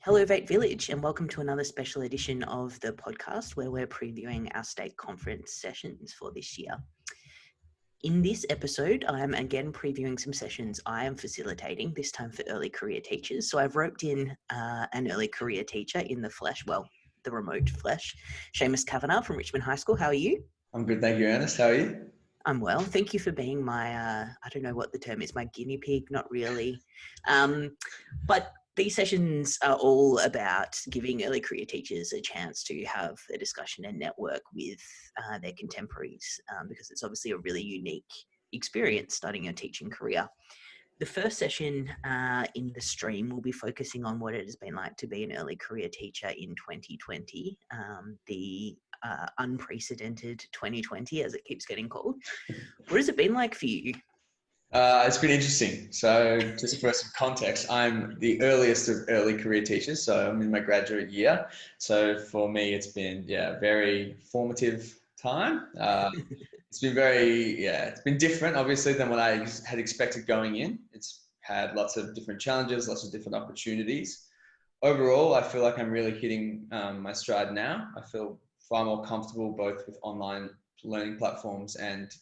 Hello, Vape Village, and welcome to another special edition of the podcast where we're previewing our state conference sessions for this year. In this episode, I'm again previewing some sessions I am facilitating, this time for early career teachers. So I've roped in an early career teacher in the flesh, well, the remote flesh, Seamus Kavanagh from Richmond High School. How are you? I'm good, thank you, Ernest. How are you? I'm well. Thank you for being my, I don't know what the term is, my guinea pig, not really. But these sessions are all about giving early career teachers a chance to have a discussion and network with their contemporaries, because it's obviously a really unique experience starting your teaching career. The first session in the stream will be focusing on what it has been like to be an early career teacher in 2020, the unprecedented 2020, as it keeps getting called. What has it been like for you? It's been interesting. So just for some context, I'm the earliest of early career teachers. So I'm in my graduate year. So for me, it's been, very formative time. It's been it's been different, obviously, than what I had expected going in. It's had lots of different challenges, lots of different opportunities. Overall, I feel like I'm really hitting my stride now. I feel far more comfortable both with online learning platforms and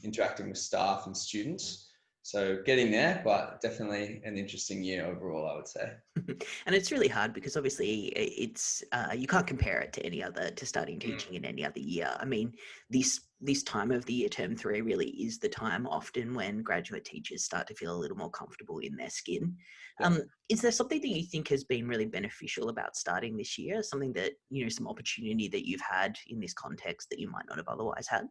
interacting with staff and students. So getting there, but definitely an interesting year overall, I would say. And it's really hard because obviously it's you can't compare it to starting teaching in any other year. I mean, this time of the year, term 3, really is the time often when graduate teachers start to feel a little more comfortable in their skin. Is there something that you think has been really beneficial about starting this year? Something that, some opportunity that you've had in this context that you might not have otherwise had?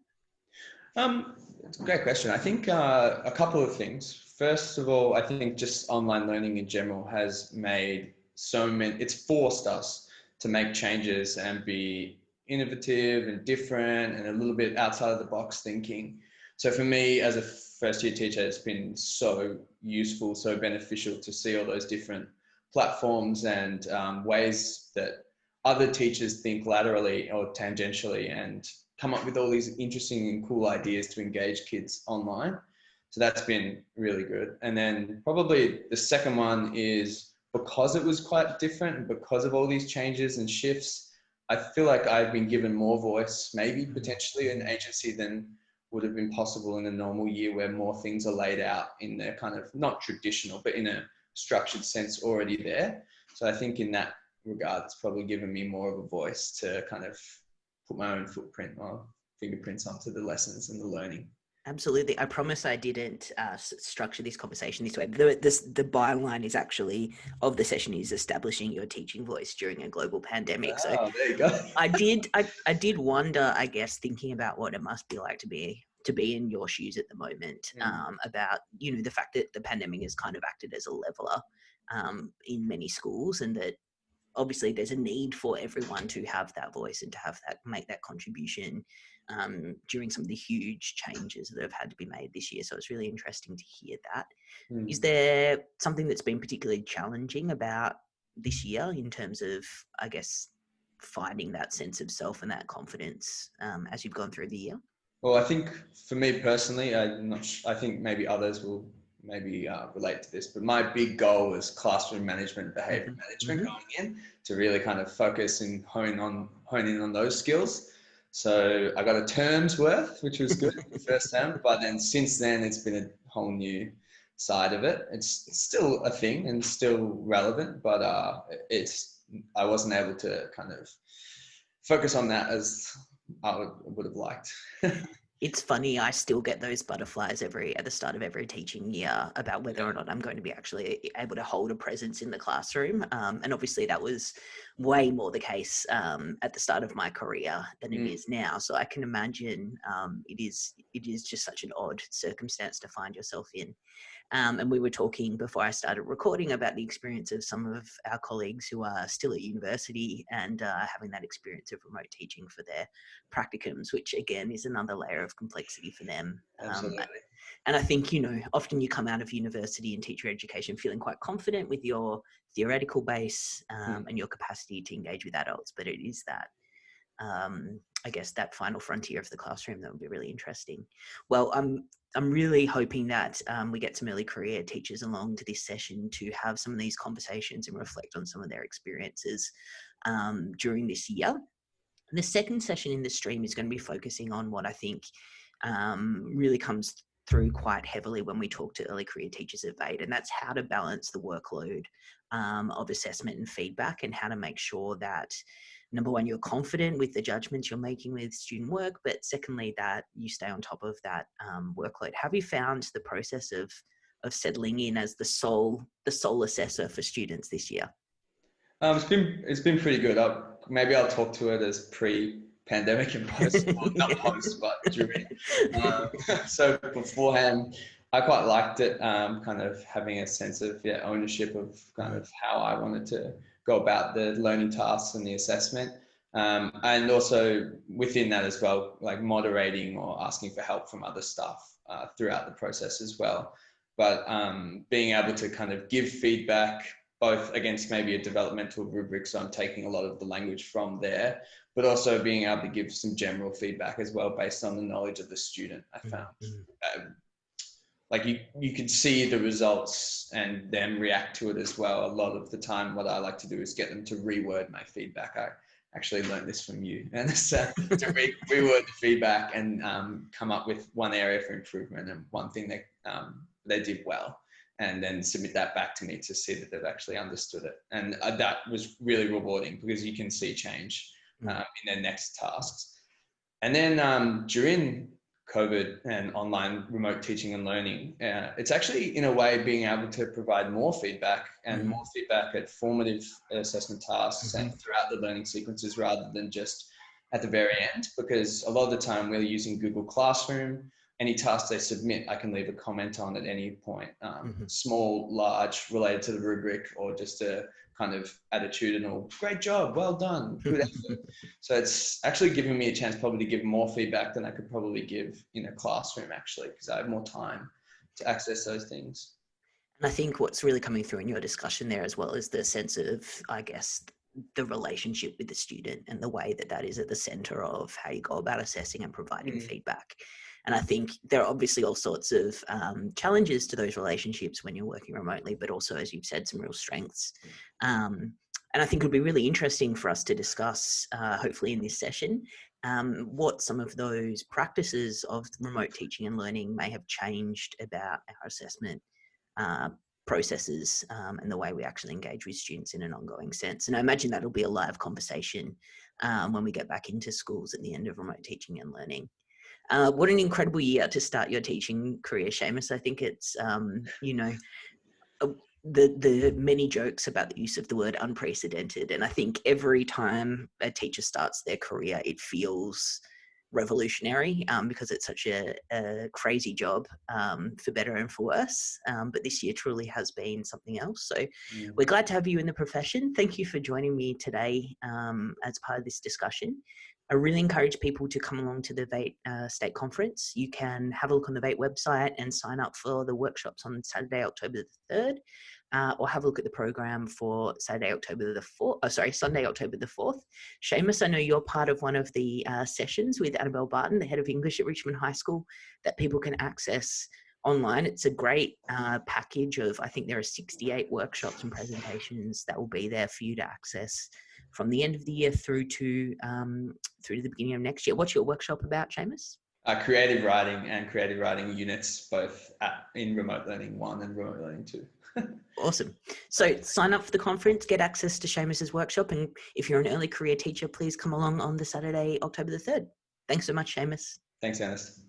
It's a great question. I think a couple of things. First of all, I think just online learning in general has made it's forced us to make changes and be innovative and different and a little bit outside of the box thinking. So for me as a first year teacher, it's been so useful, so beneficial to see all those different platforms and ways that other teachers think laterally or tangentially and come up with all these interesting and cool ideas to engage kids online. So that's been really good. And then probably the second one is because it was quite different and because of all these changes and shifts, I feel like I've been given more voice, maybe potentially an agency than would have been possible in a normal year where more things are laid out in their kind of not traditional, but in a structured sense already there. So I think in that regard, it's probably given me more of a voice to kind of put my own footprint or fingerprints onto the lessons and the learning. Absolutely. I promise I didn't structure this conversation this way. The byline is actually of the session is establishing your teaching voice during a global pandemic. So There you go. I did wonder, I guess, thinking about what it must be like to be in your shoes at the moment, about, the fact that the pandemic has kind of acted as a leveler in many schools, and that obviously there's a need for everyone to have that voice and to have that, make that contribution during some of the huge changes that have had to be made this year. So it's really interesting to hear that. Is there something that's been particularly challenging about this year in terms of, I guess, finding that sense of self and that confidence as you've gone through the year? Well, I think for me personally, I think maybe others will maybe relate to this, but my big goal was classroom management, behavior management going in to really kind of focus and hone in on those skills. So I got a term's worth, which was good the first term, but then since then it's been a whole new side of it. It's still a thing and still relevant, but I wasn't able to kind of focus on that as I would have liked. It's funny, I still get those butterflies at the start of every teaching year about whether or not I'm going to be actually able to hold a presence in the classroom. And obviously that was way more the case at the start of my career than it is now. So I can imagine it is just such an odd circumstance to find yourself in. And we were talking before I started recording about the experience of some of our colleagues who are still at university and having that experience of remote teaching for their practicums, which again is another layer of complexity for them. Absolutely. And I think, often you come out of university and teacher education feeling quite confident with your theoretical base and your capacity to engage with adults, but it is that I guess, that final frontier of the classroom. That would be really interesting. Well, I'm really hoping that we get some early career teachers along to this session to have some of these conversations and reflect on some of their experiences during this year. The second session in the stream is going to be focusing on what I think really comes through quite heavily when we talk to early career teachers at VADE, and that's how to balance the workload of assessment and feedback, and how to make sure that, number one, you're confident with the judgments you're making with student work, but secondly, that you stay on top of that workload. Have you found the process of settling in as the sole assessor for students this year? It's been pretty good. Maybe I'll talk to it as pre-pandemic and post, well, not post, but during. So beforehand, I quite liked it, kind of having a sense of ownership of kind of how I wanted to go about the learning tasks and the assessment. And also within that as well, like moderating or asking for help from other staff throughout the process as well. But being able to kind of give feedback both against maybe a developmental rubric, so I'm taking a lot of the language from there, but also being able to give some general feedback as well based on the knowledge of the student. I found like you could see the results and them react to it as well. A lot of the time, what I like to do is get them to reword my feedback. I actually learned this from you, and it's to reword the feedback and come up with one area for improvement and one thing that they did well, and then submit that back to me to see that they've actually understood it. And that was really rewarding because you can see change in their next tasks. And then during COVID and online remote teaching and learning, it's actually in a way being able to provide more feedback and more feedback at formative assessment tasks and throughout the learning sequences rather than just at the very end, because a lot of the time we're using Google Classroom. Any task they submit, I can leave a comment on at any point, small, large, related to the rubric, or just a kind of attitudinal, great job, well done, good effort. So it's actually giving me a chance probably to give more feedback than I could probably give in a classroom, actually, because I have more time to access those things. And I think what's really coming through in your discussion there as well is the sense of, I guess, the relationship with the student and the way that that is at the center of how you go about assessing and providing feedback. And I think there are obviously all sorts of challenges to those relationships when you're working remotely, but also, as you've said, some real strengths. And I think it would be really interesting for us to discuss, hopefully in this session, what some of those practices of remote teaching and learning may have changed about our assessment processes and the way we actually engage with students in an ongoing sense. And I imagine that'll be a live conversation when we get back into schools at the end of remote teaching and learning. What an incredible year to start your teaching career, Seamus. I think it's, the many jokes about the use of the word unprecedented. And I think every time a teacher starts their career, it feels revolutionary because it's such a crazy job for better and for worse. But this year truly has been something else. So we're glad to have you in the profession. Thank you for joining me today as part of this discussion. I really encourage people to come along to the VATE State Conference. You can have a look on the VATE website and sign up for the workshops on Saturday, October the 3rd, or have a look at the program for Sunday, October the 4th. Seamus, I know you're part of one of the sessions with Annabelle Barton, the head of English at Richmond High School, that people can access online. It's a great package of, I think there are 68 workshops and presentations that will be there for you to access from the end of the year through to the beginning of next year. What's your workshop about, Seamus? Creative writing and creative writing units, both in Remote Learning 1 and Remote Learning 2. Awesome. So sign up for the conference, get access to Seamus's workshop, and if you're an early career teacher, please come along on the Saturday, October the 3rd. Thanks so much, Seamus. Thanks, Ernest.